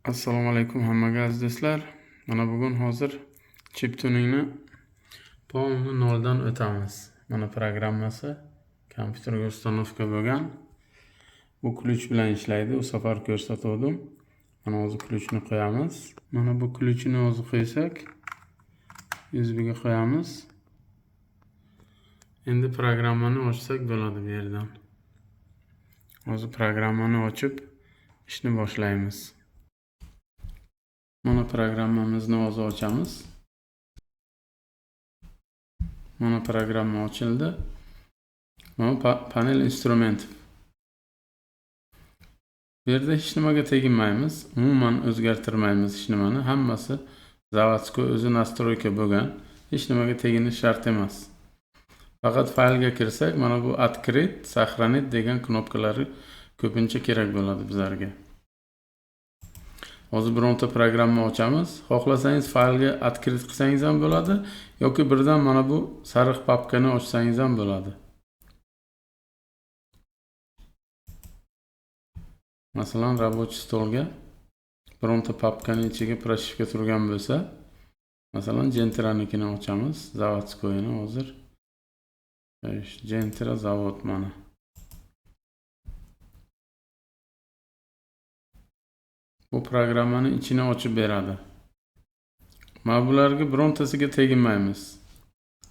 Assalomu alaykum hammaga aziz do'stlar. Mana bugun hozir chip tuningni полный noldan o'tamiz. Mana programmasi kompyuterga ustanovka bo'lgan. Bu ключ bilan ishlaydi. U safar ko'rsatdim. Mana hozir ключni qo'yamiz. Mana bu ключni hozir qo'ysak, USB ga qo'yamiz. Endi programmani ochsak bo'ladi bu yerdan. Hozir programmani ochib ishni boshlaymiz. Mana programmamizni hozir ochamiz. Mana programma ochildi. Mana panel instrument. Bu yerda hech nimaga teginmaymiz. Umuman o'zgartirmaymiz hech nimani. Hammasi zavodskoy o'zi nastroyka bo'lgan. Hech nimaga teginish shart emas. Faqat faylga kirsak, mana bu открыть, сохранить degan knopkalari ko'pincha kerak bo'ladi bizlarga. Hozir bironta programma ochamiz. Xohlasangiz faylga открыть qilsangiz ham bo'ladi yoki birdan mana bu sariq papkani ochsangiz ham bo'ladi. Masalan, рабочий stolga bironta papkani ichiga proshivka turgan bo'lsa, masalan, Gentranikini ochamiz, zavodskoyini hozir. Gentra zavod mana. Bu programmani ichini ochib beradi. Mana bularga birontasiga teginmaymiz.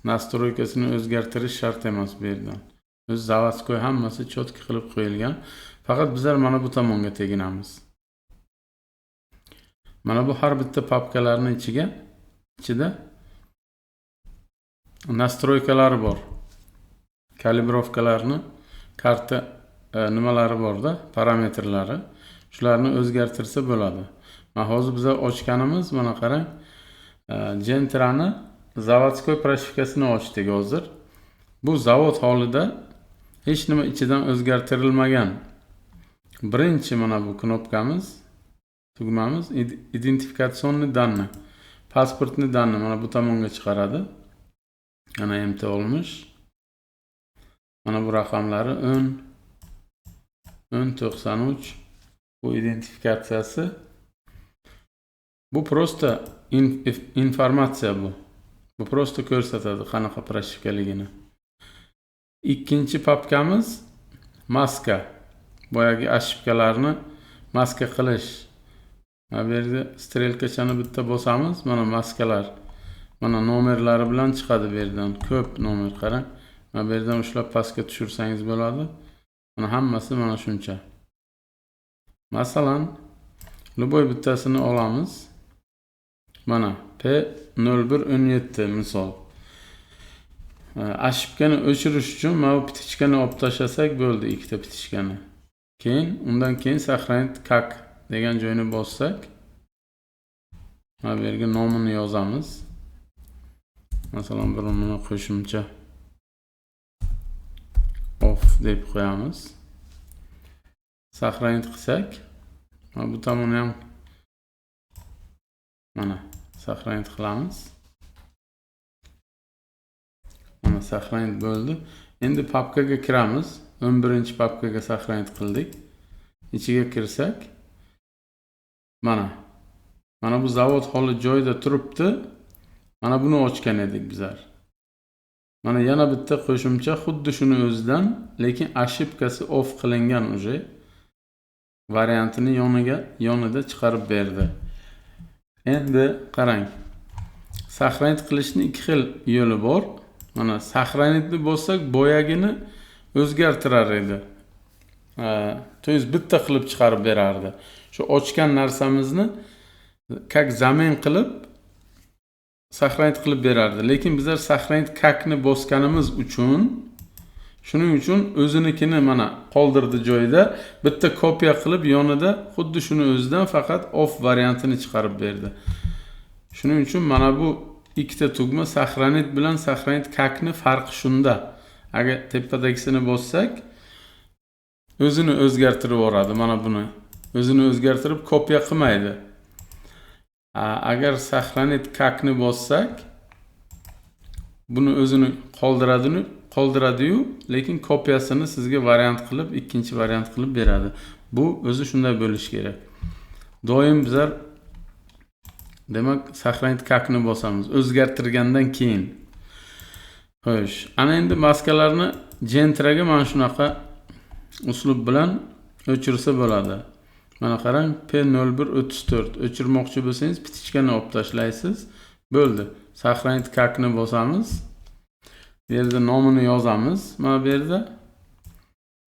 Nastroykasini o'zgartirish shart emas bu yerdan. O'z zavodskoy hammasi chotki qilib qo'yilgan. Faqat bizlar mana bu tomonga teginamiz. Mana bu har bitta papkalarning ichida nastroykalari bor. Kalibrovkalarni, karta nimalari borda, parametrlari. Shularni o'zgartirsa bo'ladi. Mana hozir biz ochganimiz, mana qarang. Gentrani zavodskoy proshivkasini ochdik hozir. Bu zavod holida hech nima ichidan o'zgartirilmagan. Birinchi mana bu knopkamiz, tugmamiz identifikatsionni danni, pasportni danni mana bu tomonga chiqaradi. Mana MT olmuş. Mana bu raqamlari 1093. Bu identifikatsiyasi. Bu prosta informatsiya bu. Bu prosta ko'rsatadi qanaqa proshivkaligini. Ikkinchi papkamiz maska. Boyagi ashibkalarni maska qilish. Mana bu yerda strelkachani bitta bosamiz, mana maskalar. Mana nomerlari bilan chiqadi bu yerdan. Ko'p nomer qarang. Mana bu yerdan ushlab pastga tushirsangiz bo'ladi. Mana hammasi mana shuncha. Masalan, любой bittasini olamiz. Mana P0117 misol. Ashibkani o'chirish uchun mana bu pitichkani olib tashlasak bo'ldi, ikkita pitichkani. Undan keyin сохранить как degan joyni bossak, mana bu yerga nomini yozamiz. Masalan, birini qo'shimcha off deb qo'yamiz. Сохранить qilsak, mana bu tomonni ham mana сохранить qilamiz. Mana сохранить bo'ldi. Endi papkaga kiramiz. 11-papkaga сохранить qildik. Ichiga kirsak, mana bu zavod holi joyida turibdi. Mana buni ochgan edik bizlar. Mana yana bitta qo'shimcha xuddi shuni o'zidan, lekin ashibkasi off qilingan uje variantini yonida chiqarib berdi. Endi qarang. Сохранить qilishning ikki xil yo'li bor. Mana сохранitni bossak, boyagini o'zgartirar edi. To есть bitta qilib chiqarib berardi. Shu ochgan narsamizni как zamin qilib сохранить qilib berardi. Lekin bizlar сохранить kakni bosganimiz uchun, shuning uchun o'zinikini mana qoldirdi joyida, bitta kopiya qilib yonida xuddi shuni o'zidan faqat off variantini chiqarib berdi. Shuning uchun mana bu ikkita tugma сохранить bilan сохранить kakni farqi shunda. Agar tepadagisini bossak, o'zini o'zgartirib yuboradi mana buni. O'zini o'zgartirib kopiya qilmaydi. Agar сохранить kakni bossak, buni o'zini qoldiradi-yu, lekin kopiyasini sizga variant qilib, ikkinchi variant qilib beradi. Bu o'zi shunday bo'lishi kerak. doim bizlar demak сохранить kakni bosamiz o'zgartirgandan keyin. Xo'sh, ana endi maskalarni Gentraga mana shunaqa uslub bilan o'chirsa bo'ladi. Mana qarang, P0134 o'chirmoqchi bo'lsangiz pitichkani olib tashlaysiz. Bo'ldi. Сохранить kakni bosamiz. Bu yerda nomini yozamiz. Mana bu yerda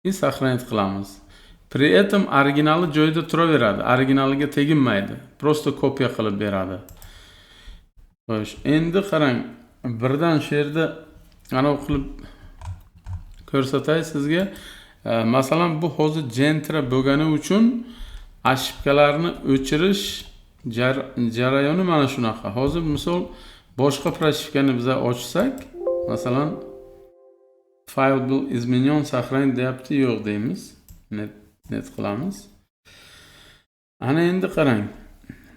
и сохранить qilamiz. При этом originali joyida turaveradi. Originaliga teginmaydi. Просто kopiya qilib beradi. Xo'sh, endi qarang, birdan shu yerda ana qilib ko'rsatay sizga. Masalan, bu hozir Gentra bo'lgani uchun ошибкаларni o'chirish jarayoni mana shunaqa. Hozir misol boshqa proshivkani biz ochsak, masalan, fayl был изменен, сохранить deyapti, yo'q deymiz. Net qilamiz. Ana endi qarang.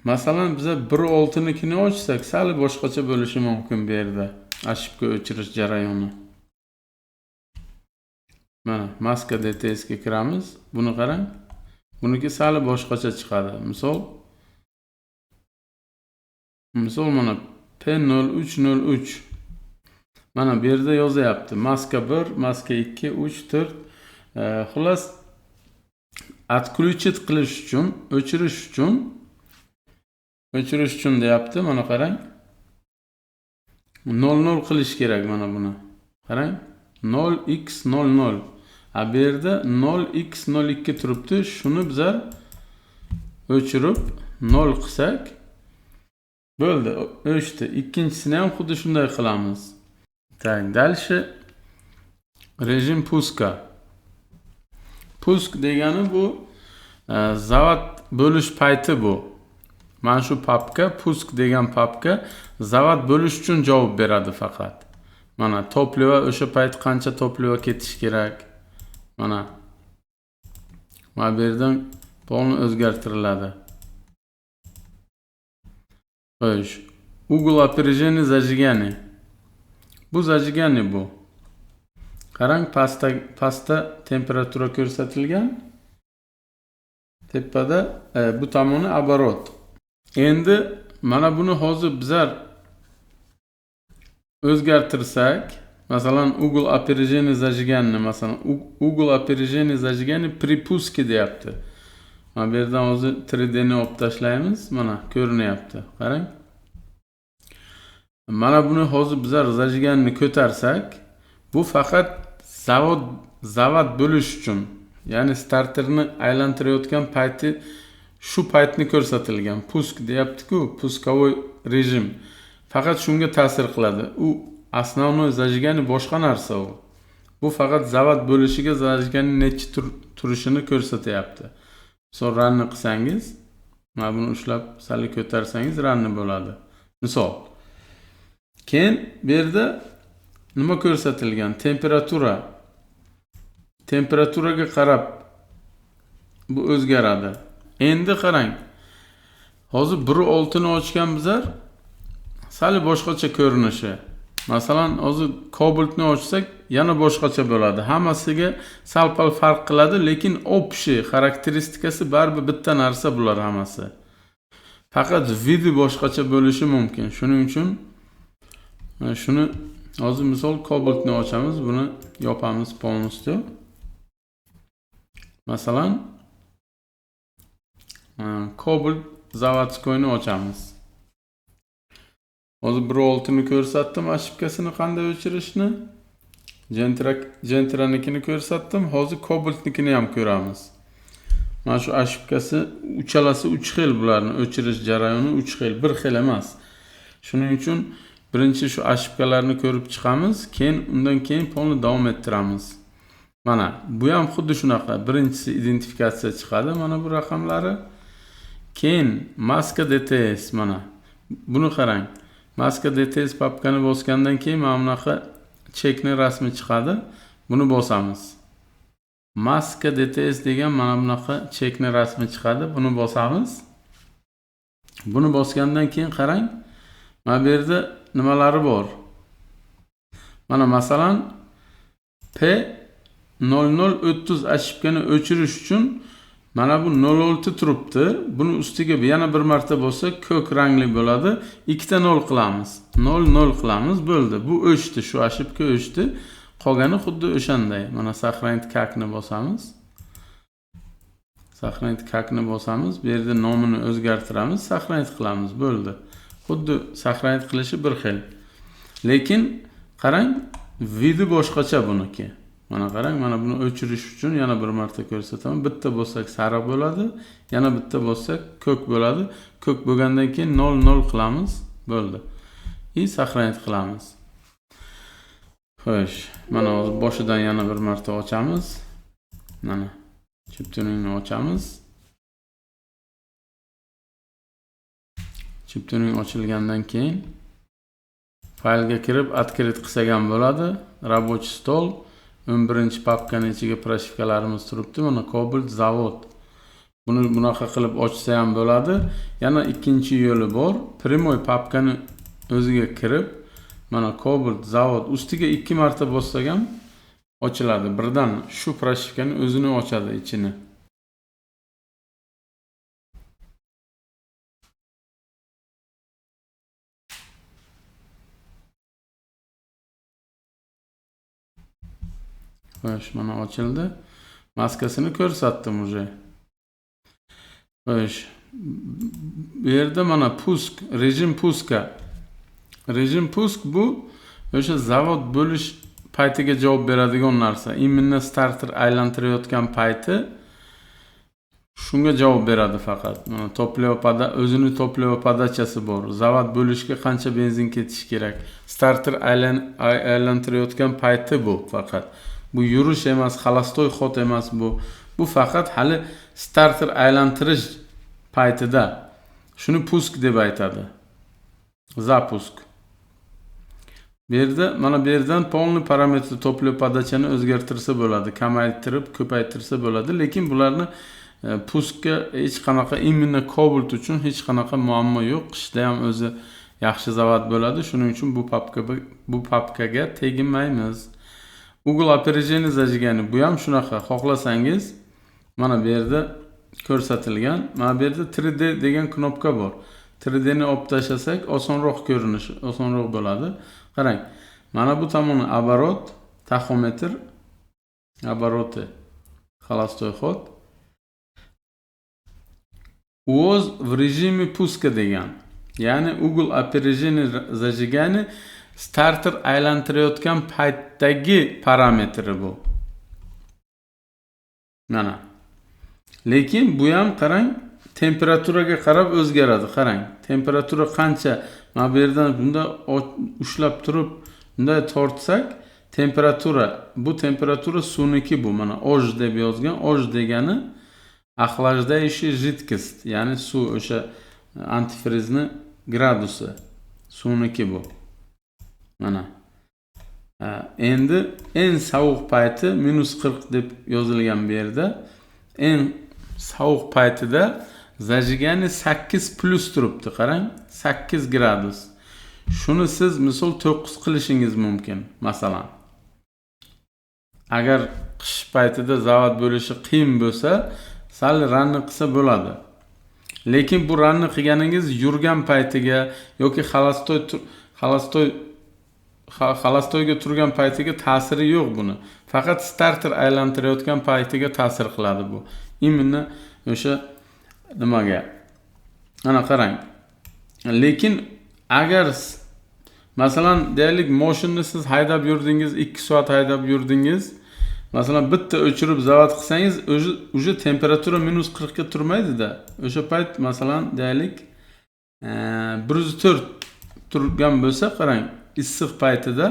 Masalan, biz 1.6nikini ochsak, sal boshqacha bo'lishi mumkin bu yerda. Ошибка o'chirish jarayoni. Mana maska DTS ga kiramiz. Buni qarang. Buniki sal boshqacha chiqadi. Misol mana P0303. Mana bu yerda yozyapti. Maska 1, maska 2, 3, 4. Xullas отключить qilish uchun, o'chirish uchun deyapti. Mana qarang. 00 qilish kerak mana buni. Qarang. 0x00. Bu yerda 0x02 turibdi. Shuni bizlar o'chirib 0 qilsak bo'ldi. O'chdi. Ikkinchisini ham xuddi shunday qilamiz. Так, дальше rejim puska. Pusk degani bu zavod bo'lish payti bu. Mana shu papka, pusk degan papka zavod bo'lish uchun javob beradi faqat. Mana topliva o'sha payt qancha topliva ketish kerak. Mana bu yerdan polni o'zgartiriladi. Xo'sh, угол опережения зажигания. Bu zajigani bu. Qarang, pastda temperatura ko'rsatilgan. Tepada bu tomoni оборот. Endi mana buni hozir bizlar o'zgartirsak, masalan, угол опережения зажигания, masalan, угол опережения зажигания при пуске deyapti. Mana bu yerdan hozir 3D ni olib tashlaymiz. Mana ko'rinyapti. Qarang. Mana buni hozir bizlar zajiganni ko'tarsak, bu faqat zavod bo'lish uchun, ya'ni starterni aylantirayotgan payti shu paytni ko'rsatilgan. Pusk deyapti-ku, puskovoy rejim. Faqat shunga ta'sir qiladi. U основной zajigani boshqa narsa u. Bu faqat zavod bo'lishiga zajigani necha turishini ko'rsatyapti. Misol ranni qilsangiz, mana buni ushlab sal ko'tarsangiz ranni bo'ladi. Misol. Keyin bu yerda nima ko'rsatilgan? Temperatura. Temperaturaga qarab bu o'zgaradi. Endi qarang. Hozir 1.6 ni ochgan bizlar sal boshqacha ko'rinishi. Masalan, hozir Cobaltni ochsak yana boshqacha bo'ladi. Hammasiga sal-pal farq qiladi, lekin общий xarakteristikasi baribir bitta narsa bular hammasi. Faqat vidi boshqacha bo'lishi mumkin. Shuning uchun shuni hozir misol Cobaltni ochamiz, buni yopamiz polностью. Masalan, Cobalt zavodskoyni ochamiz. Hozir 1.6 ni ko'rsatdim, ошибкасini qanday o'chirishni. Gentranikini ko'rsatdim, hozir Cobaltnikini ham ko'ramiz. Mana shu ошибкasi uchalasi 3 xil, bularni o'chirish jarayoni 3 xil, bir xil emas. Shuning uchun birinchi shu ошибкаlarni ko'rib chiqamiz, keyin undan keyin polni davom ettiramiz. Mana bu ham xuddi shunaqa. Birinchisi identifikatsiya chiqadi, mana bu raqamlari. Keyin maska DTS mana. Buni qarang. Maska DTS papkani bosgandan keyin mana bunaqa chekni rasmi chiqadi. Buni bosamiz. Maska DTS degan mana bunaqa chekni rasmi chiqadi. Buni bosamiz. Buni bosgandan keyin qarang. Mana bu yerda nimalari bor? Mana masalan P0030 ошибкani o'chirish uchun Mana bu 0.6 turibdi. Buni ustiga yana bir marta bo'lsa ko'k rangli bo'ladi. Ikkita 0 qilamiz. 0 qilamiz, bo'ldi. Bu o'chdi, shu ошибка o'chdi. Qolgani xuddi o'shanday. Mana сохранить kakni bosamiz. Сохранить kakni bosamiz. Bu yerda nomini o'zgartiramiz, сохранить qilamiz, bo'ldi. Xuddi сохранить qilishi bir xil. Lekin qarang, vidi boshqacha buniki. Mana qarang, mana buni o'chirish uchun yana bir marta ko'rsataman. Bitta bo'lsak sariq bo'ladi, yana bitta bo'lsak ko'k bo'ladi. Ko'k bo'lgandan keyin 0 qilamiz, bo'ldi. Сохранить qilamiz. Xo'sh, mana hozir boshidan yana bir marta ochamiz. Mana chip tuningni ochamiz. Chip tuning ochilgandan keyin faylga kirib открыть qilsak ham bo'ladi. Рабочий stol 11 papkani ichiga proshifkalarimiz turibdi. Mana Cobalt zavod. Buni bunaqa qilib ochsa ham bo'ladi. Yana ikkinchi yo'li bor. Primoy papkani o'ziga kirib, mana Cobalt zavod ustiga 2 marta bossak ham ochiladi. Birdan shu proshifkani o'zini ochadi ichini. Xo'sh, mana ochildi. Maskasini ko'rsatdim уже. Xo'sh. Bu yerda mana pusk, rejim puska. Rejim pusk bu o'sha zavod bo'lish paytiga javob beradigan narsa. Imminni starter aylantirayotgan payti shunga javob beradi faqat. Mana toplevopada o'zini toplevopodachasi bor. Zavod bo'lishga qancha benzin ketishi kerak. Starter aylantirayotgan payti bu faqat. Bu yurish emas, xalastoy xot emas bu. Bu faqat hali starter aylantirish paytida. Shuni pusk deb aytadi. Zapusk. Bu yerda mana bu yerdan polni parametr toplevopodachani o'zgartirsa bo'ladi, kamaytirib, ko'paytirsa bo'ladi, lekin bularni puskga hech qanaqa imminni Cobalt uchun hech qanaqa muammo yo'q. Qishda ham o'zi yaxshi zavod bo'ladi. Shuning uchun bu papkaga teginmaymiz. Google опережение zajigani bu ham shunaqa. Xohlasangiz mana bu yerda ko'rsatilgan. Mana bu yerda 3D degan knopka bor. 3D ni olib tashlasak osonroq ko'rinishi, osonroq bo'ladi. Qarang. Mana bu tomoni оборот, taxometr, обороты, холостой ход. O'z в режиме пуска degan. Ya'ni Google опережение zajigani starter aylantirayotgan paytdagi parametri bu. Mana. Lekin bu ham qarang, temperaturaga qarab o'zgaradi. Qarang, temperatura qancha, mana bu yerdan bunda ushlab turib, bunday tortsak, bu temperatura suvniki bu. Mana oj deb yozgan. Oj degani охлаждающий жидкость, ya'ni suv, o'sha antifrizni gradusi. Suvniki bu. Mana. Endi en sovuq payti -40 deb yozilgan bu yerda. En sovuq paytida zajigani 8 plus turibdi, qarang, 8 gradus. Shuni siz misol 9 qilishingiz mumkin, masalan. Agar qish paytida zavod bo'lishi qiyin bo'lsa, sal ranni qilsa bo'ladi. Lekin bu ranni qilganingiz yurgan paytiga yoki xalastoyga turgan paytiga ta'siri yo'q buni. Faqat starter aylantirayotgan paytiga ta'sir qiladi bu. Imminni o'sha nimaga? Ana qarang. Lekin agar masalan deylik mashinani siz haydab yurdingiz, 2 soat haydab yurdingiz, masalan bitta o'chirib zavod qilsangiz, o'sha temperatura -40 ga turmaydi-da. O'sha payt masalan deylik 104 turgan bo'lsa, qarang, issiq paytida,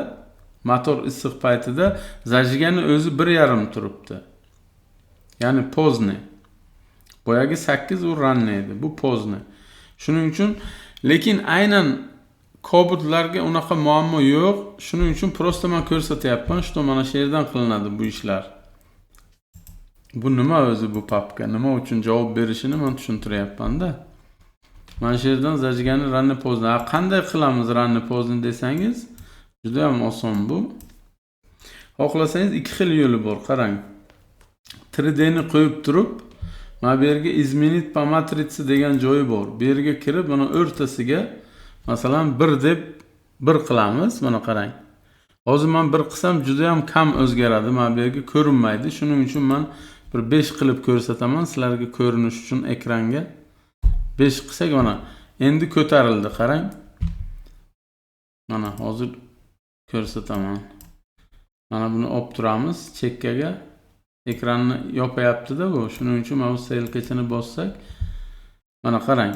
motor issiq paytida zajigani o'zi 1,5 turibdi. Ya'ni pozni. Boyagi 8 u ranni edi. Bu pozni. Shuning uchun, lekin aynan Cobaltlarga unaqa muammo yo'q. Shuning uchun prosta men ko'rsatyapman, что mana shu yerdan qilinadi bu ishlar. Bu nima o'zi bu papka? Nima uchun javob berishini men tushuntiryapman-da. Mana shu yerdan zajigani ranni pozni. Qanday qilamiz ranni pozni desangiz, juda ham oson bu. Xohlasangiz ikki xil yo'li bor, qarang. 3D ni qo'yib turib, mana bu yerga izmenit po matritsiya degan joyi bor. Bu yerga kirib, mana o'rtasiga masalan 1 deb 1 qilamiz. Mana qarang. Hozir men 1 qilsam juda ham kam o'zgaradi. Mana bu yerga ko'rinmaydi. Shuning uchun men bir 5 qilib ko'rsataman sizlarga ko'rinish uchun ekranga. 5 qilsak mana endi ko'tarildi, qarang. Mana hozir ko'rsataman. Mana buni olib turamiz chekkaga. Ekranni yopayapti-da bu. Shuning uchun mouse strelkachini bossak, mana qarang.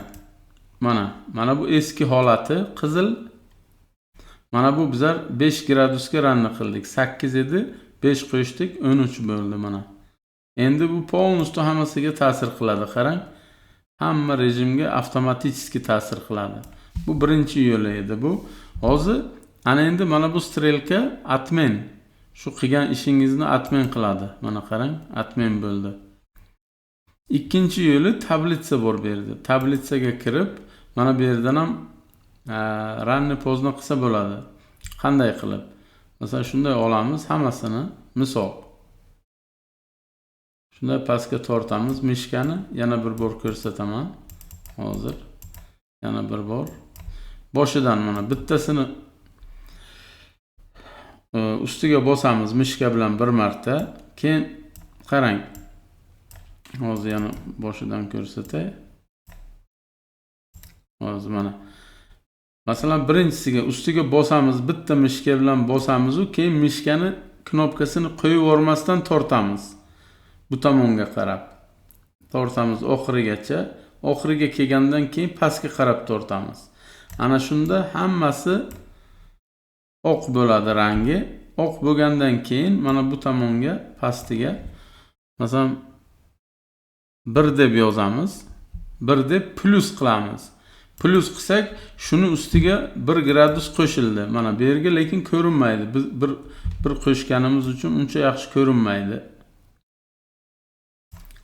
Mana bu eski holati qizil. Mana bu bizlar 5 gradusga ranni qildik. 8 edi, 5 qo'shdik, 13 bo'ldi mana. Endi bu полностью hammasiga ta'sir qiladi, qarang. Hamma rejimga avtomatik ta'sir qiladi. Bu birinchi yo'li edi bu. Hozir ana endi mana bu strelka admin. Shu qilgan ishingizni admin qiladi. Mana qarang, admin bo'ldi. Ikkinchi yo'li tablitsa bor bu yerda. Tablitsaga kirib, mana bu yerdan ham ranni pozni qilsa bo'ladi. Qanday qilib? Masalan, shunday olamiz hammasini, misol. Shunday pastga tortamiz mishkani, yana bir bor ko'rsataman. Hozir yana bir bor. Boshidan mana bittasini ustiga bosamiz mishka bilan bir marta. Keyin qarang. Hozir yana boshidan ko'rsatay. Hozir mana. Masalan, birinchisiga ustiga bosamiz, bitta mishka bilan bosamiz u, keyin mishkani knopkasini qo'yib yormasdan tortamiz. Bu tomonga qarab tortamiz oxirigacha. Oxiriga kelgandan keyin pastga qarab tortamiz. Ana shunda hammasi oq bo'ladi rangi. Oq bo'lgandan keyin mana bu tomonga pastiga masalan 1 deb yozamiz. 1 deb plus qilamiz. Plus qilsak, shuni ustiga 1 gradus qo'shildi. Mana bu yerga lekin ko'rinmaydi. Biz bir qo'shganimiz uchun uncha yaxshi ko'rinmaydi.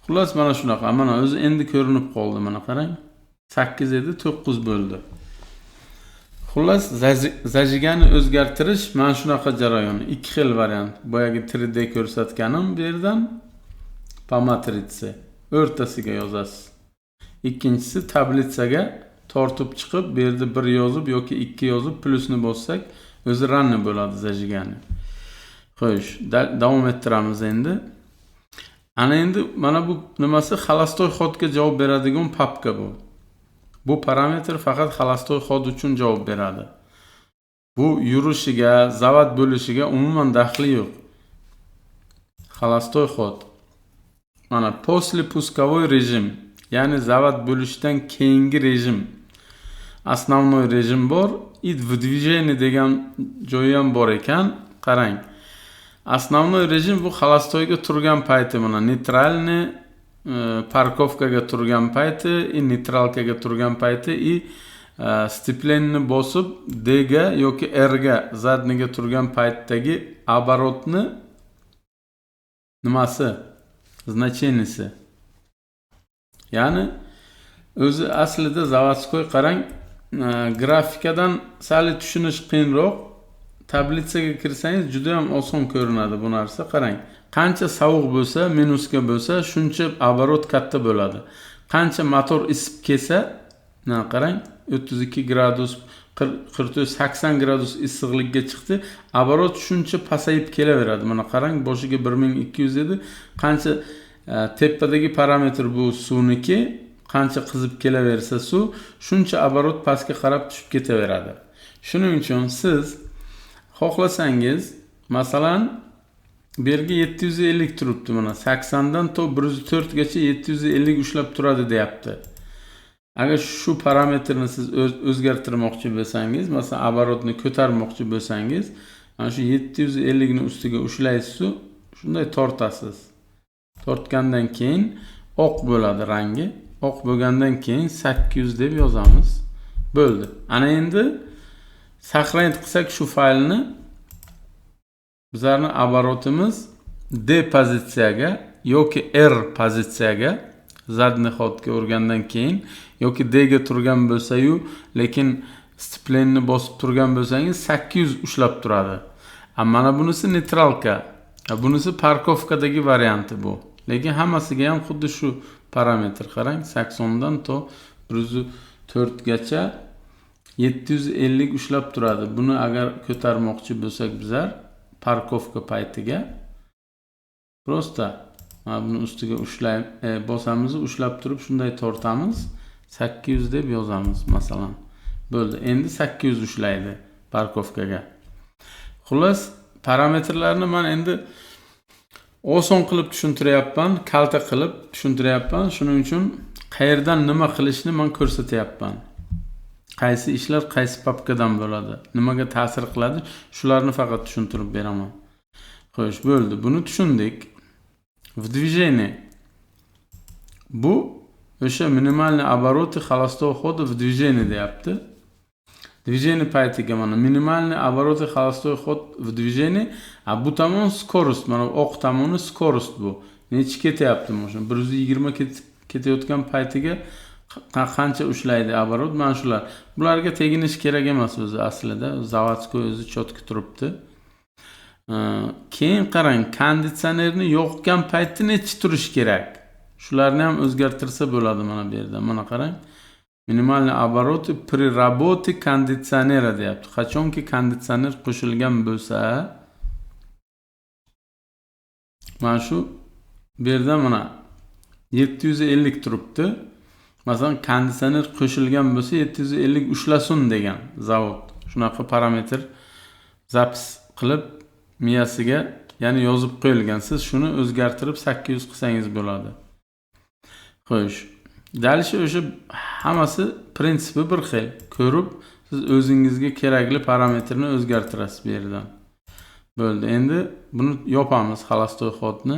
Xullas mana shunaqa. Mana o'zi endi ko'rinib qoldi. Mana qarang. 8 edi, 9 bo'ldi. Xullas zajigani o'zgartirish mana shunaqa jarayon. Ikki xil variant. Boyagi 3D ko'rsatganim bu yerdan po matritsa o'rtasiga yozasiz. Ikkinchisi tablitsaga tortib chiqib, bu yerda 1 yozib yoki 2 yozib plusni bossak, o'zi ranni bo'ladi zajigani. Xo'sh, davom ettiramiz endi. Ana endi mana bu nimasi xolastoy xodga javob beradigan papka bu. Bu parametr faqat xolastoy xod uchun javob beradi. Bu yurishiga, zavod bo'lishiga umuman daxli yo'q. Xolastoy xod. Mana после пусковой rejim, ya'ni zavod bo'lishdan keyingi rejim. Основной rejim bor, и в движении degan joyi ham bor ekan. Qarang. Основной rejim bu xolastoyga turgan payti, mana neytralni parkovkaga turgan payti, neytralkaga turgan payti, steplenni bosib D ga yoki R ga zadniga turgan paytdagi оборотni nimasi? Значенияsi. Ya'ni o'zi aslida zavodskoy, qarang, grafikadan sal tushunish qiyinroq. Tablitsaga kirsangiz juda ham oson ko'rinadi bu narsa. Qarang, qancha sovuq bo'lsa, minusga bo'lsa, shuncha оборот katta bo'ladi. Qancha motor isib kelsa, qarang, 32 gradus, 44-80 gradus issiqlikka chiqdi, оборот shuncha pasayib kelaveradi. Mana qarang, boshiga 1200 edi. Qancha tepadagi parametr bu suvniki, qancha qizib kelaversa suv, shuncha оборот pastga qarab tushib ketaveradi. Shuning uchun siz xohlasangiz, masalan, bu yerga 750 turibdi, mana 80 dan to 104 gacha 750 ushlab turadi deyapti. Agar shu parametrni siz o'zgartirmoqchi bo'lsangiz, masalan, оборотni ko'tarmoqchi bo'lsangiz, mana shu 750 ni ustiga ushlaysiz, shunday tortasiz. Tortgandan keyin oq bo'ladi rangi. Oq bo'lgandan keyin 800 deb yozamiz. Bo'ldi. Ana endi saqlanib qilsak shu faylni, bizlarning оборотimiz D pozitsiyaga yoki R pozitsiyaga zadni xodga o'rgandan keyin yoki D ga turgan bo'lsa-yu, lekin steplenni bosib turgan bo'lsangiz 800 ushlab turadi. Mana bunisi neytralka, bunisi parkovkadagi varianti bu. Lekin hammasiga ham xuddi shu parametr qarang, 80 dan to 104 gacha 750 ushlab turadi. Buni agar ko'tarmoqchi bo'lsak bizlar parkovka paytiga prosta mana buni ustiga bosamiz, ushlab turib shunday tortamiz. 800 deb yozamiz masalan. Bo'ldi. Endi 800 ushlaydi parkovkaga. Xullas, parametrlarni men endi oson qilib tushuntiryapman, kalta qilib tushuntiryapman. Shuning uchun qayerdan nima qilishni men ko'rsatyapman. Qaysi ishlar qaysi papkadan bo'ladi, nimaga ta'sir qiladi, shularni faqat tushuntirib beraman. Xo'sh, bo'ldi. Buni tushundik. В движении. Bu o'sha minimalniy обороты холостого хода в движении deyapti. Движение paytiga mana minimalniy обороты холостой ход в движении, a bu tomon skorost, mana oq tomoni skorost bu. Necha ketyapti mana 120 ketayotgan paytiga qancha ushlaydi оборот, mana shular. Bularga teginish kerak emas o'zi aslida. Zavodskoy o'zi chotki turibdi. Keyin qarang, konditsionerni yoqgan paytda necha turish kerak? Shularni ham o'zgartirsa bo'ladi mana bu yerda. Mana qarang. Minimalniy обороты при работе кондиционера deyapti. Qachonki konditsioner qo'shilgan bo'lsa, mana shu bu yerda mana 750 turibdi. Masalan, konditsioner qo'shilgan bo'lsa 750 ushlasin degan zavod. Shunaqa parametr zapis qilib miyasiga, ya'ni yozib qo'yilgan. Siz shuni o'zgartirib 800 qilsangiz bo'ladi. Xo'sh, dalishi o'sha hammasi prinsipi bir xil. Ko'rib, siz o'zingizga kerakli parametrni o'zgartirasiz bu yerdan. Bo'ldi. Endi buni yopamiz, холостой ходni.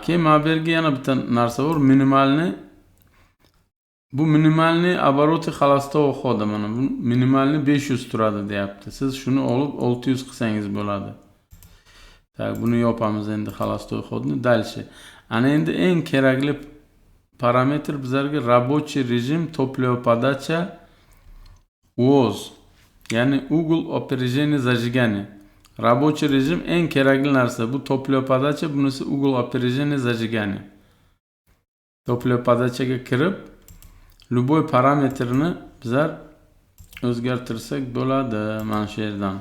Keyin mana bu yerga yana bitta narsa bor, minimalniy. Bu minimalniy обороты холостого хода, mana bu minimalniy 500 turadi deyapti. Siz shuni olib 600 qilsangiz bo'ladi. Tak, buni yopamiz endi холостой ходni. Dalishi. Ana endi eng kerakli parametr bizlarga рабочий rejim, топливоподача, УОЗ, ya'ni угол опережения зажигания. Рабочий rejim eng kerakli narsa. Bu топливоподача, bunisi угол опережения зажигания. Topливоподачаga kirib, любой parametrni bizlar o'zgartirsak bo'ladi mana shu yerdan.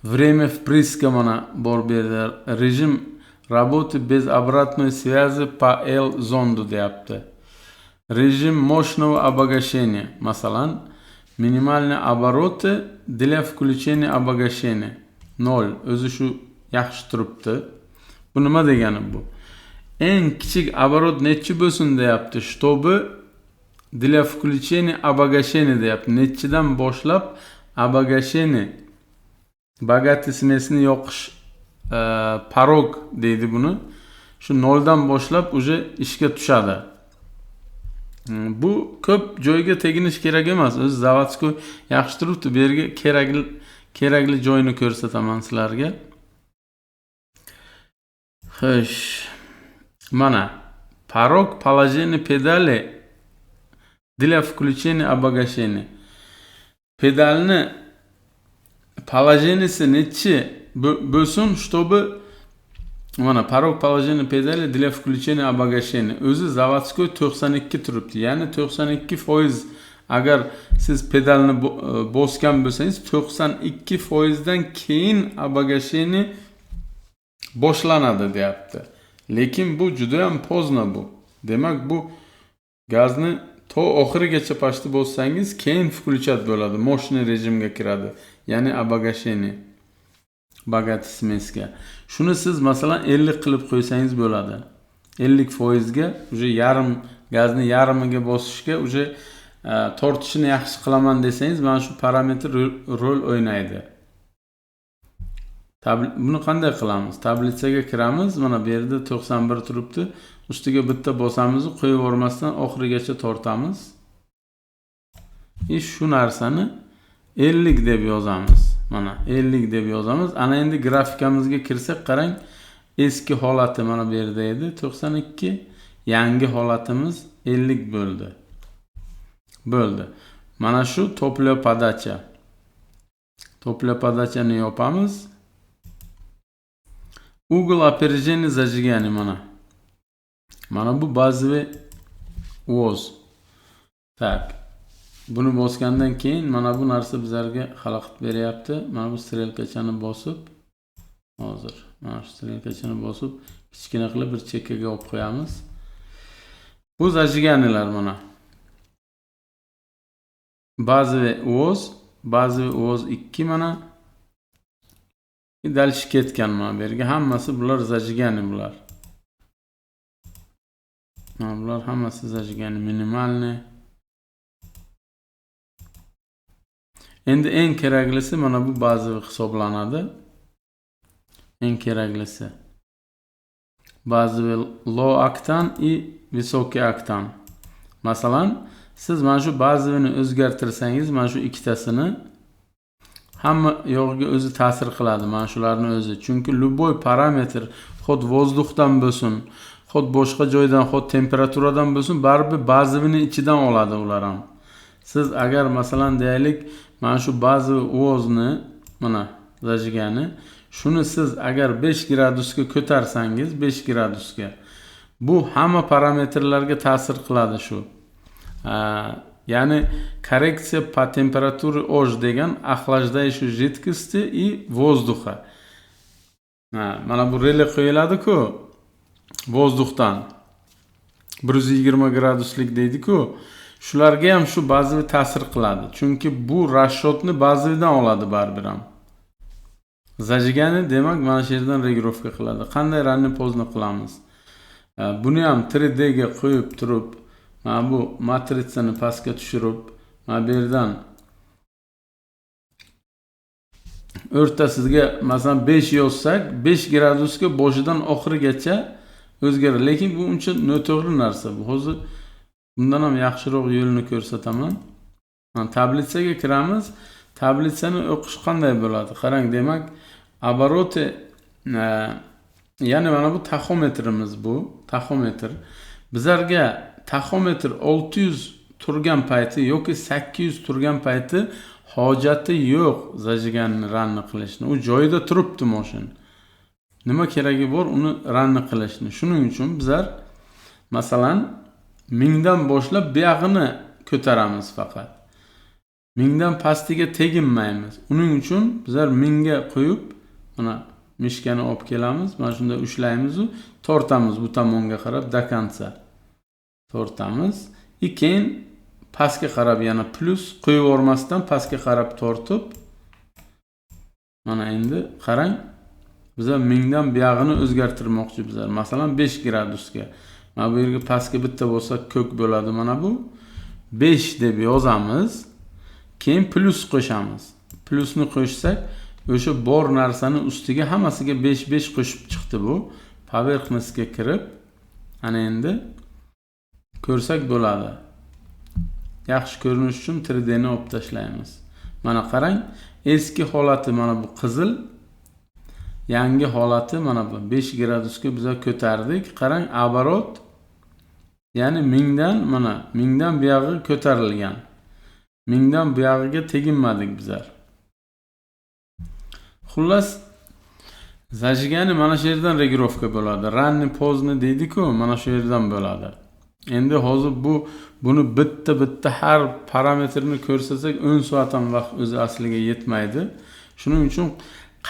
Время впрыска mana bor bu yerda. Rejim работы без обратной связи по L-зонду deyapti. Режим мощного обогащения. Masalan, минимальные обороты для включения обогащения 0. O'zi shu yaxshi turibdi. Bu nima degani bu? Eng kichik оборот nechi bo'lsin deyapti. Чтобы для включения обогащения deyapti. Nechidan boshlab обогащение, bagati smesini yoqish parog deydi buni. Shu 0 dan boshlab уже ishga tushadi. Bu ko'p joyga teginish kerak emas. O'zi zavodskoy yaxshi turibdi. Bu yerga kerakli joyini ko'rsataman sizlarga. Xo'sh. Mana порог положения педали для включения обогащения. Pedalni положенияsi nechi bo'lsin, чтобы mana порог положения pedali для включения обогащения. O'zi zavodskoy 92 turibdi. Ya'ni 92% agar siz pedalni bosgan bo'lsangiz 92% dan keyin обогащение boshlanadi deyapti. Lekin bu juda ham pozdno bu. Demak, bu gazni to oxirigacha pastda bossangiz, keyin включать bo'ladi, moshni rejimga kiradi. Ya'ni обогащение, bagati smesga. Shuni siz masalan 50 qilib qo'ysangiz bo'ladi. 50% ga uje yarim gazni yarimiga bosishga uje tortishni yaxshi qilaman desangiz, mana shu parametr rol o'ynaydi. Buni qanday qilamiz? Tablitsaga kiramiz. Mana bu yerda 91 turibdi. Ustiga bitta bosamiz, qo'yib yubormasdan oxirigacha tortamiz. Shu narsani 50 deb yozamiz. Mana 50 deb yozamiz. Ana endi grafikamizga kirsak, qarang, eski holati mana bu yerda edi 92, yangi holatimiz 50 bo'ldi. Bo'ldi. Mana shu toplyopodача. Toplyopodачani yopamiz. Uгол опережения зажигания mana. Mana bu bazaviy ovoz. Tak. Buni bosgandan keyin mana bu narsa bizlarga xalaqit beryapti. Mana bu strelkachani bosib, hozir mana shu strelkachani bosib, kichkina qilib bir chekkaga olib qo'yamiz. Bu zajiganilar mana. Bazaviy ovoz 2 mana. Dальше ketgan mana bu yerga. Hammasi bular zajigani bular. Mana bular hammasi zajigani minimalni. Endi eng keraklisi mana bu bazaviy hisoblanadi. Eng keraklisi. Bazaviy low oktan и высокий oktan. Masalan, siz mana shu bazaviyni o'zgartirsangiz, mana shu ikkitasini hamma yog'iga o'zi ta'sir qiladi, mana shularning o'zi. Chunki любой parametr, xod vozdukdan bo'lsin, xod boshqa joydan, xod temperaturadan bo'lsin, baribir bazaviyni ichidan oladi ular ham. Siz agar masalan deylik, mana shu bazaviy ovozni, mana zajigani, shuni siz agar 5 gradusga ko'tarsangiz, 5 gradusga, bu hamma parametrlarga ta'sir qiladi shu. Ya'ni korreksiya по температуре ож degan охлаждающей жидкости и воздуха. Mana bu relе qo'yiladi-ku vozdukdan 120 graduslik deydi-ku. Shularga ham shu bazaviy ta'sir qiladi. Chunki bu расчетni bazaviydan oladi baribir ham. Zajigani demak mana shu yerdan regirovka qiladi. Qanday ranni pozni qilamiz? Buni ham 3D ga qo'yib turib, mana bu matritsani pastga tushirib, mana bu yerdan o'rtasiga masalan 5 yozsak, 5 gradusga boshidan oxirigacha o'zgaradi. Lekin bu uncha noto'g'ri narsa. Bu hozir bundan ham yaxshiroq yo'lini ko'rsataman. Tablitsaga kiramiz. Tablitsani o'qish qanday bo'ladi? Qarang, demak, обороты, ya'ni mana bu taxometrimiz bu, taxometr. Bizlarga taxometr 600 turgan payti yoki 800 turgan payti hojati yo'q zajiganni ranni qilishni. U joyida turibdi mashin. Nima keragi bor uni ranni qilishni? Shuning uchun bizlar masalan 1000 dan boshlab buyog'ini ko'taramiz faqat. 1000 dan pastiga teginmaymiz. Uning uchun bizlar 1000 ga qo'yib, mana mishkani olib kelamiz, mana shunda ushlaymiz u tortamiz bu tomonga qarab do konca. Tortamiz. Keyin pastga qarab yana plus qo'yib o'rmasdan pastga qarab tortib, mana endi qarang, bizlar 1000 dan buyog'ini o'zgartirmoqchi bizlar. Masalan 5 gradusga. Mana bu yerga pastga bitta bo'lsa ko'k bo'ladi mana bu. 5 deb yozamiz. Keyin plus qo'shamiz. Plusni qo'shsak, o'sha bor narsani ustiga hammasiga 5 qo'shib chiqdi bu. Поверхностьga kirib, ana endi ko'rsak bo'ladi. Yaxshi ko'rinish uchun 3D ni olib tashlaymiz. Mana qarang, eski holati mana bu qizil, yangi holati mana bu 5 gradusga biz ko'tardik. Qarang, оборот, ya'ni 1000 dan mana 1000 dan buyog'i ko'tarilgan. 1000 dan buyog'iga teginmadik bizlar. Xullas, zajigani mana shu yerdan regirovka bo'ladi. Ranni pozni deydi-ku, mana shu yerdan bo'ladi. Endi hozir buni bitta har parametrni ko'rsasak 10 soat ham vaqt o'zi asliga yetmaydi. Shuning uchun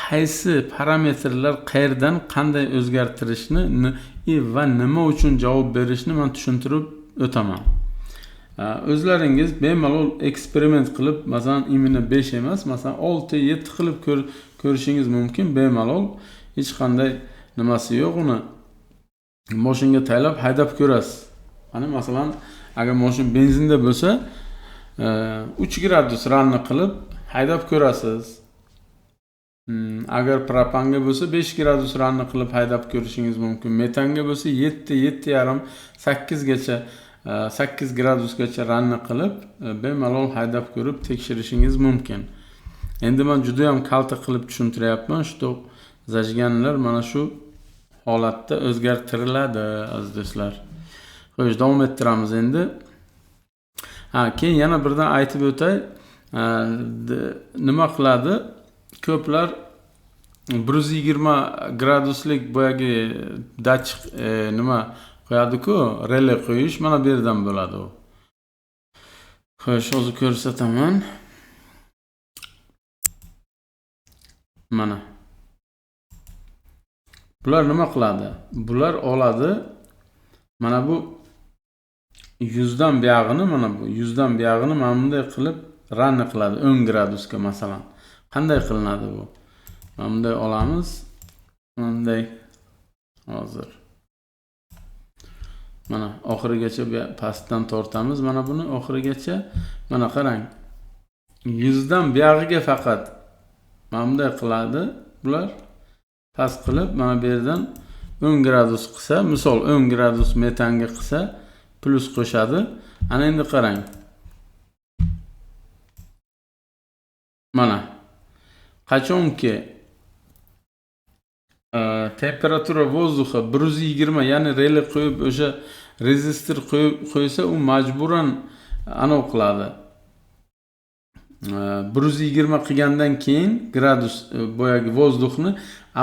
qaysi parametrlar qayerdan qanday o'zgartirishni va nima uchun javob berishni men tushuntirib o'taman. O'zlaringiz bemalol eksperiment qilib, masalan, imini 5 emas, masalan 6-7 qilib ko'rishingiz mumkin bemalol. Hech qanday nimasi yo'q, uni mashinga taylab haydab ko'rasiz. Ana masalan, agar mashin benzinda bo'lsa, 3 gradus ranni qilib haydab ko'rasiz. Agar propanga bo'lsa 5 gradus ranni qilib haydab ko'rishingiz mumkin. Metanga bo'lsa 7,5, 8 gacha 8 gradusgacha ranni qilib bemalol haydab ko'rib tekshirishingiz mumkin. Endi men juda ham kalta qilib tushuntiryapman, shu zajiganlar mana shu holatda o'zgartiriladi aziz do'stlar. Xo'sh, davom ettiramiz endi. Keyin yana birdan aytib o'tay. Nima qiladi? Ko'plar 120 graduslik boyagi datchik nima qo'yadi-ku, relay qo'yish mana bu yerdan bo'ladi u. Xo'sh, hozir ko'rsataman. Mana. Bular nima qiladi? Bular oladi. Mana bu 100 dan buyog'ini, mana bu 100 dan buyog'ini mana bunday qilib run qiladi 10 gradusga masalan. Qanday qilinadi bu? Mana bunday olamiz. Bunday hozir. Mana oxirigacha pastdan tortamiz. Mana buni oxirigacha. Mana qarang. 100 dan buyog'iga faqat mana bunday qiladi bular. Past qilib mana bu yerdan 10 gradus qilsa, misol 10 gradus metanga qilsa plus qo'shadi. Ana endi qarang. Mana qachonki temperatura vozdukha 120, ya'ni relay qo'yib o'sha rezistor qo'ysa u majburan anov qiladi. 120 qilgandan keyin gradus boyagi vozdukni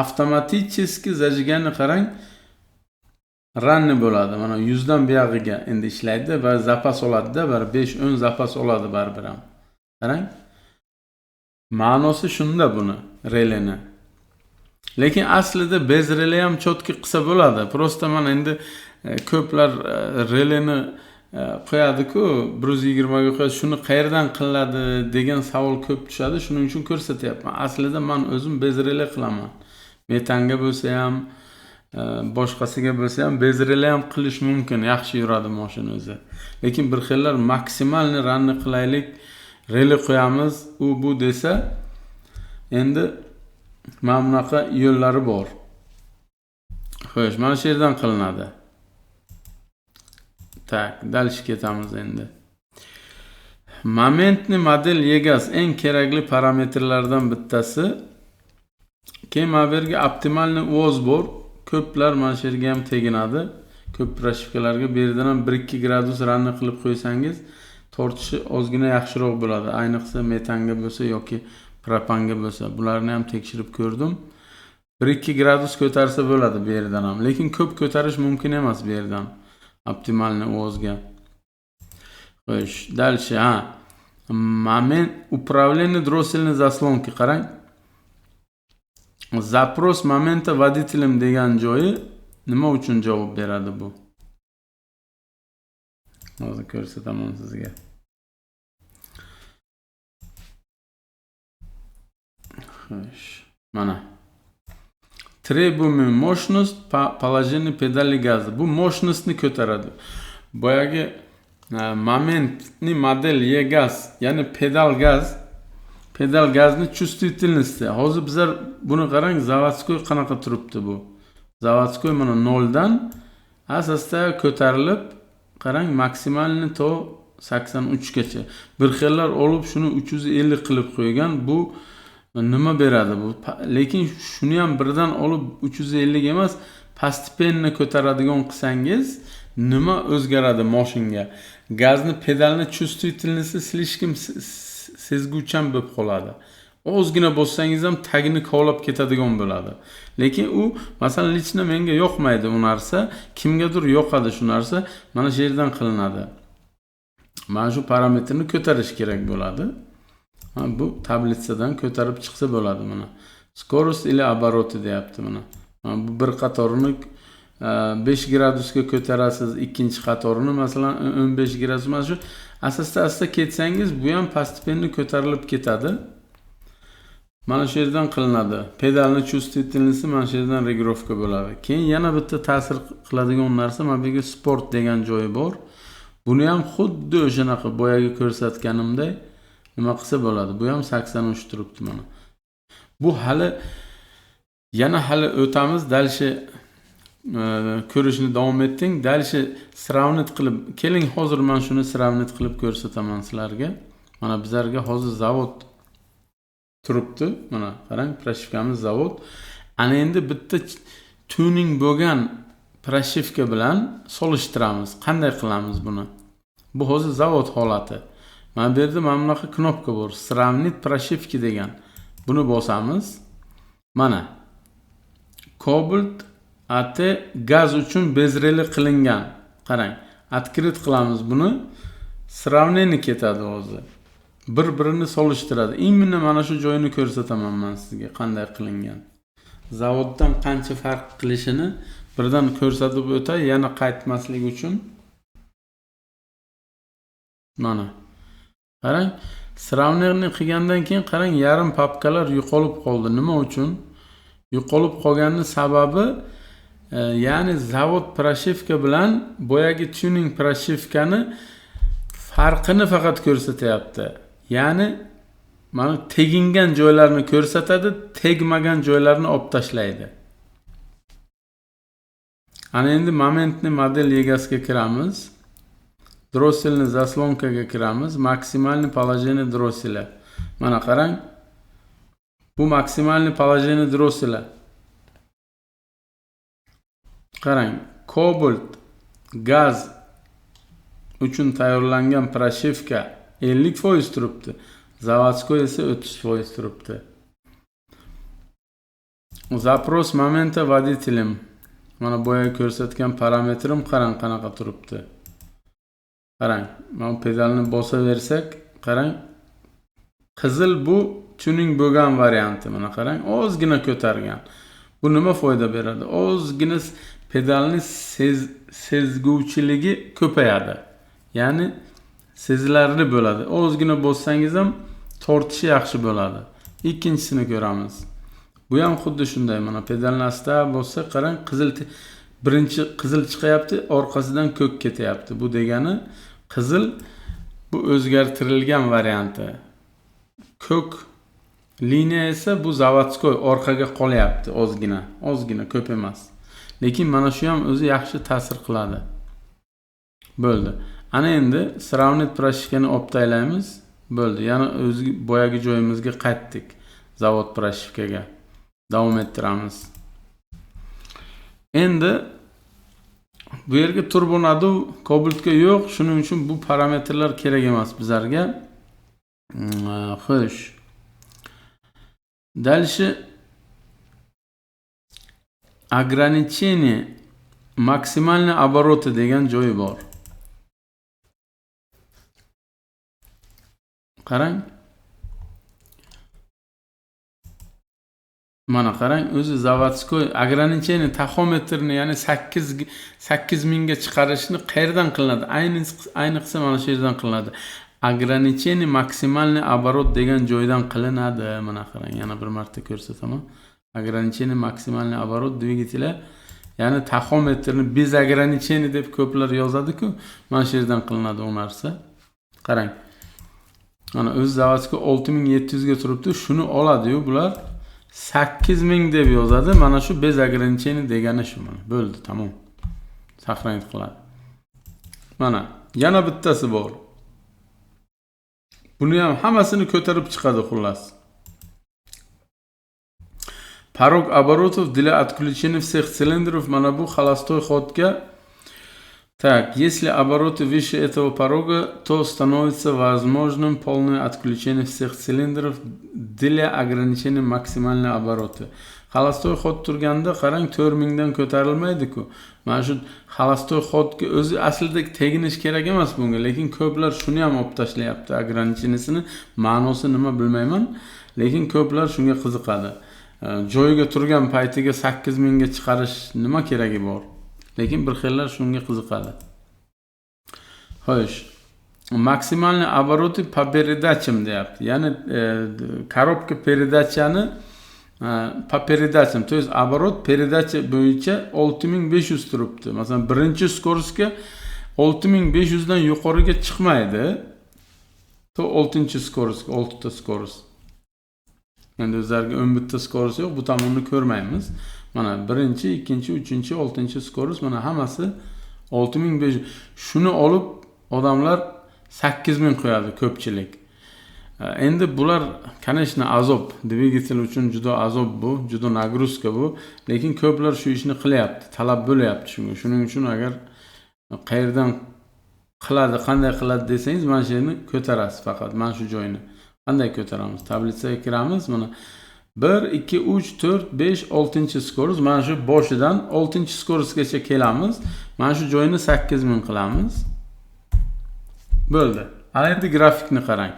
avtomaticheski zajigani qarang ranni bo'ladi. Mana 100 dan buyog'iga endi ishlaydi va zapas oladi-da, 5-10 zapas oladi baribir ham. Qarang. Ma'nosi shunda buni relayni. Lekin aslida bez relay ham chotki qilsa bo'ladi. Prosta mana endi ko'plar relayni qo'yadi-ku, 120 ga qo'yadi. Shuni qayerdan qilinadi degan savol ko'p tushadi. Shuning uchun ko'rsatyapman. Aslida men o'zim bez relay qilaman. Metanga bo'lsa ham, boshqasiga bo'lsa ham bez relay ham qilish mumkin. Yaxshi yuradi mashina o'zi. Lekin bir xillar maksimalni ranni qilaylik, relay qo'yamiz, u bu desa, endi mana bunaqa yo'llari bor. Xo'sh, mana shu yerdan qilinadi. Tak, dalish ketamiz endi. Momentni model yegas eng kerakli parametrlardan bittasi. Keyin mana bu yerga optimalni o'z bor. Ko'plar mana shu yerga ham teginadi. Ko'p proshivkalarga bu yerdan ham 1-2 gradus ranni qilib qo'ysangiz, tortishi ozgina yaxshiroq bo'ladi. Ayniqsa metanga bo'lsa yoki propanga bo'lsa, bularni ham tekshirib ko'rdim. 1-2 gradus ko'tarsa bo'ladi bu yerdan ham, lekin ko'p ko'tarish mumkin emas bu yerdan. Optimalni o'zga. Xo'sh, dальше, Момент управления дроссельной заслонки qarang. Zaпрос момента водителем degan joyi nima uchun javob beradi bu? Hozir ko'rsataman sizga. Xo'sh, mana. Требуемая мощность положение pedali gazi. Bu mощностni ko'taradi. Boyagi momentni model yegas, ya'ni pedal gazni чувствительности. Hozir bizlar buni qarang, zavodskoy qanaqa turibdi bu? Zavodskoy mana 0 dan asosda ko'tarilib, qarang maksimalni to 83 gacha. Bir xillar olib shuni 350 qilib qo'ygan. Bu nima beradi bu? Lekin shuni ham birdan olib 350 emas, постепенно ko'taradigan qilsangiz, nima o'zgaradi mashinga? Gazni pedalni чувствительности slishkim sezguchan bo'lib qoladi. Ozgina bossangiz ham tagini kovlab ketadigan bo'ladi. Lekin u masalan lichna menga yoqmaydi u narsa, kimgadir yoqadi shu narsa, mana shu yerdan qilinadi. Mana shu parametrni ko'tarish kerak bo'ladi. Bu tablitsadan ko'tarib chiqsa bo'ladi mana. Skorost или обороты deyapti mana. Bu bir qatorini 5 gradusga ko'tarasiz, ikkinchi qatorini masalan 15 gradus. Mana shu asta ketsangiz bu ham постепенно ko'tarilib ketadi. Mana shu yerdan qilinadi. Pedalni чувствительности mana shu yerdan regrovka bo'ladi. Keyin yana bitta ta'sir qiladigan narsa, mana bu yerga sport degan joyi bor. Buni ham xuddi o'shanaqa boyagi ko'rsatganimday nima qilsa bo'ladi. Bu ham 83 turibdi mana. Bu hali o'tamiz, dalshi ko'rishni davom eting. Dalshi sravnit qilib, keling hozir men shuni sravnit qilib ko'rsataman sizlarga. Mana bizlarga hozir zavod turibdi. Mana qarang, proshivkamiz zavod. Ana endi bitta tuning bo'lgan proshivka bilan solishtiramiz. Qanday qilamiz buni? Bu hozir zavod holati. Mana bu yerda mana bunaqa knopka bor. Sravnit proshivki degan. Buni bosamiz. Mana Cobalt ati gaz uchun bezreli qilingan. Qarang, открыт qilamiz buni. Sravneni ketadi o'zi. Bir-birini solishtiradi. Imенно mana shu joyini ko'rsataman men sizga qanday qilingan. Zavoddan qancha farq qilishini birdan ko'rsatib o'tay, yana qaytmaslik uchun. Mana. Qarang, sravnerni qilgandan keyin qarang, yarim papkalar yo'qolib qoldi. Nima uchun? Yo'qolib qolganning sababi ya'ni zavod proshivka bilan boyagi tuning proshivkani farqini faqat ko'rsatyapti. Ya'ni mana tegingan joylarni ko'rsatadi, tegmagan joylarni olib tashlaydi. Ana endi momentni model egasiga kiramiz. Drosselni zaslonkaga kiramiz. Maksimalni положение drossela. Mana qarang. Bu maksimalni положение drossela. Qarang, Cobalt gaz uchun tayyorlangan proshivka 50% turibdi. Zavodskoy esa 30% turibdi. Zaпрос момента водителем. Mana boya ko'rsatgan parametrim qarang qanaqa turibdi. Qarang, mana pedalni bosaversak, qarang. Qizil bu tuning bo'lgan varianti. Mana qarang, ozgina ko'targan. Bu nima foyda beradi? Ozgina pedalni sezguvchiligi ko'payadi. Ya'ni sezilarli bo'ladi. Ozgina bossangiz ham tortishi yaxshi bo'ladi. Ikkinchisini ko'ramiz. Bu ham xuddi shunday. Mana pedalni asta bossa, qarang, birinchi qizil chiqyapti, orqasidan ko'k ketyapti. Bu degani qizil bu o'zgartirilgan varianti. Ko'k liniya esa bu zavodskoy orqaga qolyapti ozgina, ko'p emas. Lekin mana shu ham o'zi yaxshi ta'sir qiladi. Bo'ldi. Ana endi sravnet proshivkani olib taylaymiz. Bo'ldi. Yana o'zi boyagi joyimizga qaytdik. Zavod proshivkaga. Davom ettiramiz. Endi bu yerga turbonadav Cobaltga yo'q, shuning uchun bu parametrlar kerak emas bizlarga. Xo'sh. Дальше ограничение максимальный обороты degan joyi bor. Qarang. Mana qarang, o'zi zavodskoy ограничение taxometrni, ya'ni 8000 ga chiqarishni qayerdan qilinadi? Ayniqsa mana shu yerdan qilinadi. Ограничение максимальный оборот degan joydan qilinadi. Mana qarang, yana bir marta ko'rsataman. Ограничение максимальный оборот dvigatela, ya'ni taxometrni без ограничения deb ko'plar yozadi-ku, mana shu yerdan qilinadi u narsa. Qarang. Mana o'z zavodskoy 6700 ga turibdi. Shuni oladi-yu bular 8000 deb yozadi. Mana shu bez ограничения degani shu mana. Bo'ldi, tamom. Saqlanib qiladi. Mana yana bittasi bor. Buni ham hammasini ko'tarib chiqadi xullas. Порог оборотов для отключения всех цилиндров. Mana bu холостой ходga. Так, если обороты выше этого порога, то становится возможным полное отключение всех цилиндров для ограничения максимальной обороты. Холостой ход turganda qarang 4000 dan ko'tarilmaydi-ku. Mana shu холостой xodga o'zi aslida teginish kerak emas bunga, lekin ko'plar shuni ham olib tashlayapti. Ограничениясini ma'nosi nima bilmayman, lekin ko'plar shunga qiziqadi. Joyiga turgan paytiga 8000 ga chiqarish nima keragi bor? Lekin bir xillar shunga qiziqadi. Xo'sh. Maksimalniy обороты по передачам deyapti. Ya'ni коробка передачani по передачам, то есть оборот передача bo'yicha 6500 turibdi. Masalan, birinchi skoroskga 6500 dan yuqoriga chiqmaydi. To 6-chi skoroskga 6 ta skoros. Endi o'zlariga 11 ta skoros yo'q, bu tomonni ko'rmaymiz. Mana 1-chi, 2-chi, 3-chi, 6-chi skoros, mana hammasi 6500. Shuni olib odamlar 8000 qo'yadi ko'pchilik. Endi bular, конечно, azob, dvigatel uchun juda azob bu, juda nagruska bu, lekin ko'plar shu ishni qilyapti, talab bo'lyapti shunga. Shuning uchun agar qayerdan qiladi, qanday qiladi desangiz, mana shu yerni ko'tarasiz faqat, mana shu joyni. Qanday ko'taramiz? Tablitsaga kiramiz, mana 1, 2, 3, 4, 5, 6 skoroz. Mana shu boshidan 6 skorozgacha kelamiz. Mana shu joyini 8000 qilamiz. Bo'ldi. Ana endi grafikni qarang.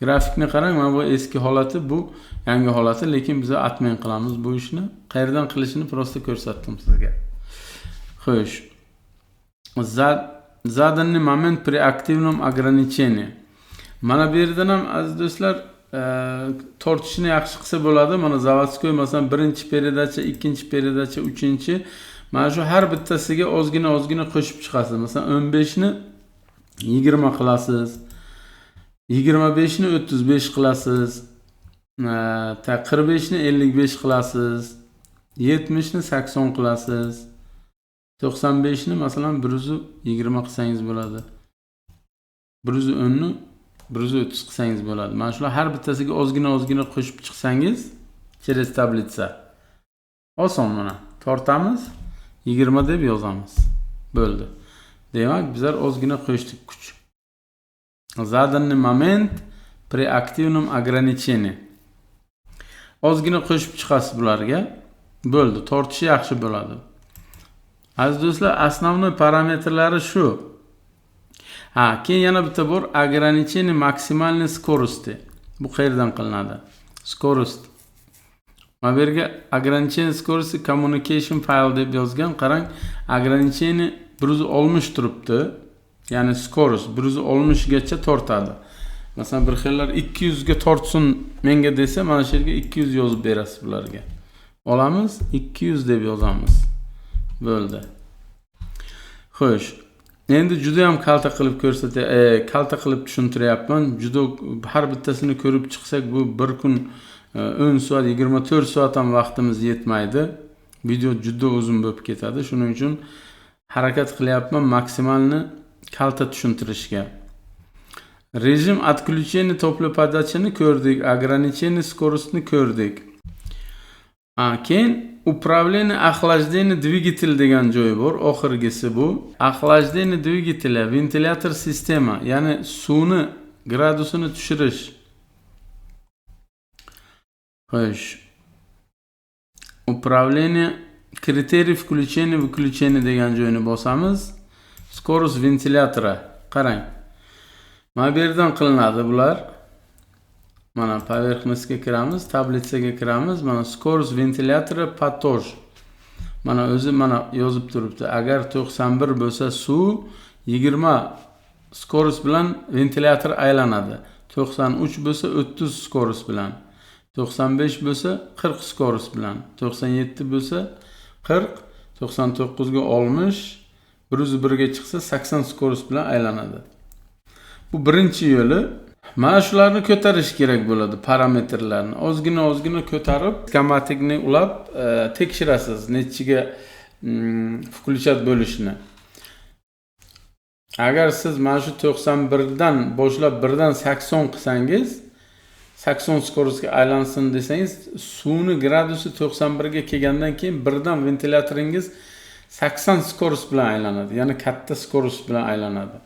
Grafikni qarang, mana bu eski holati, bu yangi holati, lekin biz admin qilamiz bu ishni. Qayerdan qilishini prosta ko'rsatdim sizga. Xo'sh. Zadanный момент при активном ограничении. Mana bu yerdan ham aziz do'stlar tortishni yaxshi qilsa bo'ladi. Mana zavodskoy masalan birinchi periodacha, ikkinchi periodacha, uchinchi. Mana shu har bittasiga ozgina qo'shib chiqasiz. Masalan 15 ni 20 qilasiz. 25 ni 35 qilasiz. 45 ni 55 qilasiz. 70 ni 80 qilasiz. 95 ni masalan 120 qilsangiz bo'ladi. 110 ni 130 qilsangiz bo'ladi. Mana shular har bittasiga ozgina qo'shib chiqsangiz, через tablitsa. Oson mana. Tortamiz, 20 deb yozamiz. Bo'ldi. Demak, bizlar ozgina qo'shdik kuch. Zadanный момент при активном ограничении. Ozgina qo'shib chiqasiz bularga. Bo'ldi. Tortishi yaxshi bo'ladi. Aziz do'stlar, основной parametrlari shu. Keyin yana bitta bor, ограничение максимальной скорости. Bu qayerdan qilinadi? Скорость. Mana bu yerga ограничение скорости communication file deb yozgan. Qarang, ограничение 160 turibdi. Ya'ni скорость 160 gacha tortadi. Masalan, bir xillar 200 ga tortsin menga desa, mana shu yerga 200 yozib berasiz bularga. Olamiz, 200 deb yozamiz. Bo'ldi. Xo'sh. Endi juda ham kalta qilib kalta qilib tushuntiryapman. Juda har bittasini ko'rib chiqsak bu bir kun 10 soat, 24 soat ham vaqtimiz yetmaydi. Video juda uzun bo'lib ketadi. Shuning uchun harakat qilyapman maksimalni kalta tushuntirishga. Rejim отключения to'plapodachini ko'rdik, ограничение скоростini ko'rdik. Keyin управление охлаждения двигателя degan joyi bor. Oxirgisi bu. Охлаждение двигателя, ventilyator sistema, ya'ni suvni gradusini tushirish. Xo'sh. Управление критерий включения-выключения degan joyini bosamiz. Skorost ventilyatora. Qarang. Mana bu yerdan qilinadi bular. Mana поверхностьga kiramiz, tablitsaga kiramiz. Mana skorost ventilyatori patoj. Mana o'zi mana yozib turibdi. Agar 91 bo'lsa suv 20 skorost bilan ventilyator aylanadi. 93 bo'lsa 30 skorost bilan. 95 bo'lsa 40 skorost bilan. 97 bo'lsa 40, 99 ga 60, 101 ga chiqsa 80 skorost bilan aylanadi. Bu birinchi yo'li. Mana shularni ko'tarish kerak bo'ladi, parametrlarni. Ozgina ko'tarib, skematikni ulab tekshirasiz, nechiga включат bo'lishini. Agar siz mana shu 91 dan boshlab 1 dan 80 qilsangiz, 80 skorosga aylansin desangiz, suvni gradusi 91 ga kelgandan keyin birdan ventilatoringiz 80 skoros bilan aylanadi. Ya'ni katta skoros bilan aylanadi.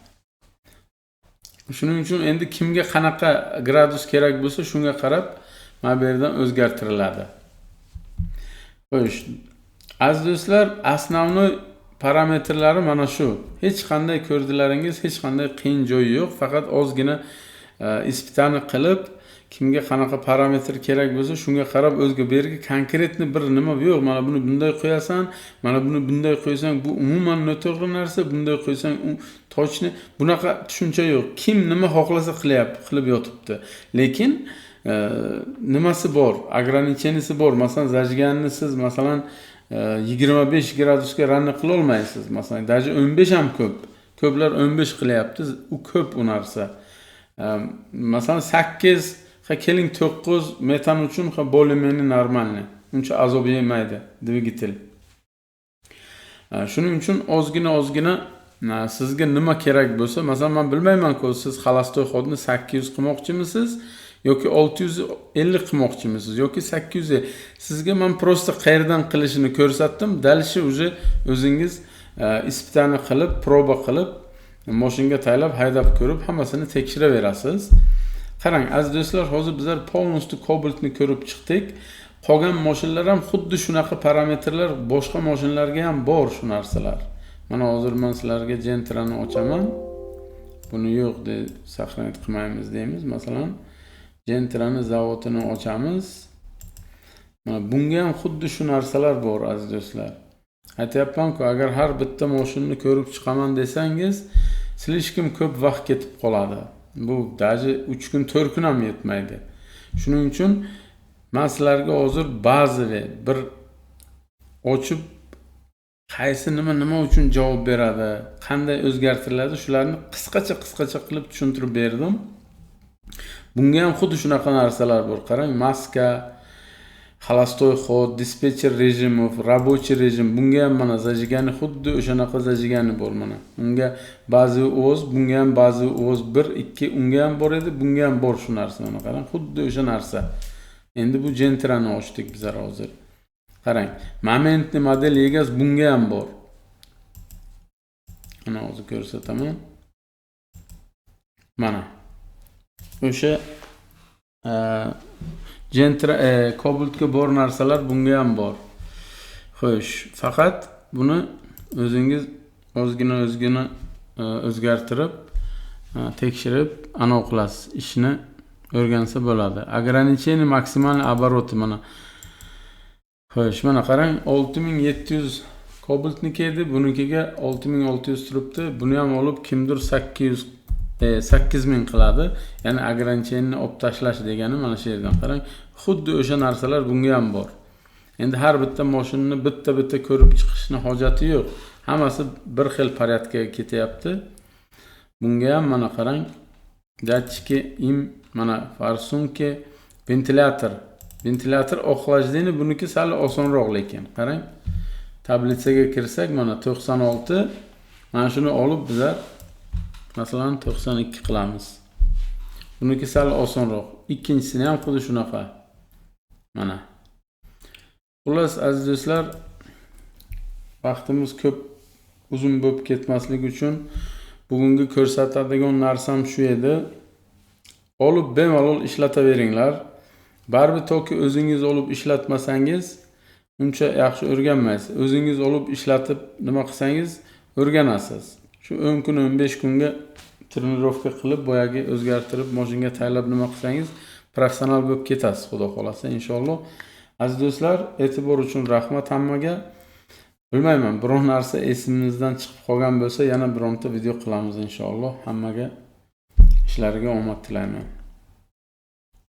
Shuning uchun endi kimga qanaqa gradus kerak bo'lsa, shunga qarab mana bu yerdan o'zgartiriladi. Xo'sh. Aziz do'stlar, основной parametrlari mana shu. Hech qanday ko'rdilaringiz, hech qanday qiyin joyi yo'q, faqat ozgina ispitani qilib, kimga qanaqa parametr kerak bo'lsa, shunga qarab o'zga bu yerga konkretni bir nima yo'q. Mana buni bunday qo'yasan, mana buni bunday qo'ysang, bu umuman noto'g'ri narsa, bunday qo'ysang tochni, bunaqa tushuncha yo'q. Kim nima xohlasa qilib yotibdi. Lekin nimasi bor, ограниченияsi bor. Masalan, zajganni siz masalan 25 gradusga ranni qila olmaysiz. Masalan, даже 15 ham ko'p. Ko'plar 15 qilyapti, u ko'p u narsa. Masalan 8 keling 9 metan uchun более-менее normalni. Uncha azob yemaydi dvigatel. Shuning uchun ozgina sizga nima kerak bo'lsa, masalan men bilmayman-ku, siz xalastoy xodni 800 qilmoqchimisiz yoki 650 qilmoqchimisiz yoki 800. Sizga men prosta qayerdan qilishini ko'rsatdim. Dalishi уже o'zingiz ispitani qilib, proba qilib, mashinaga taylab, haydab ko'rib, hammasini tekshiraverasiz. Qarang aziz do'stlar, hozir bizlar polностью Cobalt'ni ko'rib chiqdik. Qolgan mashinalar ham xuddi shunaqa parametrlar boshqa mashinalarga ham bor shu narsalar. Mana hozir men sizlarga Gentra'ni ochaman. Buni yo'q deb saqlanib qilmaymiz deymiz. Masalan, Gentra'ni zavodini ochamiz. Mana bunga ham xuddi shu narsalar bor aziz do'stlar. Aytayapman-ku, agar har bitta mashinani ko'rib chiqaman desangiz, silishkim ko'p vaqt ketib qoladi. Bu daji 3 kun 4 kun ham yetmaydi. Shuning uchun men sizlarga hozir ba'zi bir ochib qaysi nima uchun javob beradi, qanday o'zgartiriladi, shularni qisqacha qilib tushuntirib berdim. Bunga ham xuddi shunaqa narsalar bor. Qarang, maska, холостой ход, dispetcher rejimi, рабочий rejim, bunga ham mana zajigani xuddi o'shanaqa zajigani bor mana. Unga ba'zi o'z, bunga ham ba'zi o'z 1, 2, unga ham bor edi, bunga ham bor shu narsa. Mana qarang, xuddi o'sha narsa. Endi bu Gentra'ni ochdik bizlar hozir. Qarang, momentni model egasi bunga ham bor. Mana hozir ko'rsataman. Mana. O'sha Gentra Cobalt'ga bor narsalar bunga ham bor. Xo'sh, faqat buni o'zingiz o'zgina o'zgartirib, tekshirib, anav qilasiz. Ishni o'rgansa bo'ladi. Ограничение maksimal обороты mana. Xo'sh, mana qarang, 6700 Cobalt'niki edi, bunikiga 6600 turibdi. Buni ham olib kimdir 8000 qiladi. Ya'ni ограничение olib tashlash degani mana shu yerdan qarang. Xuddi o'sha narsalar bunga ham bor. Endi har bitta mashinani bitta ko'rib chiqishni hojati yo'q. Hammasi bir xil porядкаga ketyapti. Bunga ham mana qarang. Датчики im mana farsunki ventilator oxlajligi buniki sal osonroq lekin. Qarang. Tablitsaga kirsak mana 96. Mana shuni olib bizlar masalan 92 qilamiz. Buniki sal osonroq. Ikkinchisini ham xuddi shunaqa. Mana. Xullas aziz do'stlar, vaqtimiz ko'p uzun bo'lib ketmasligi uchun bugungi ko'rsatadigan narsam shu edi. Olib bemalol ishlataveringlar. Baribir toki o'zingiz olib ishlatmasangiz uncha yaxshi o'rganmaysiz. O'zingiz olib ishlatib nima qilsangiz o'rganasiz. Shu 10 kun 15 kunga trenirovka qilib, boyagi o'zgartirib, mashinaga tayyorlab nima qilsangiz professional bo'lib ketasiz, xudo xolasa inshaalloh. Aziz do'stlar, e'tibor uchun rahmat hammaga. Bilmayman, biror narsa esimizdan chiqib qolgan bo'lsa, yana bironta video qilamiz inshaalloh. Hammaga ishlariga omad tilayman.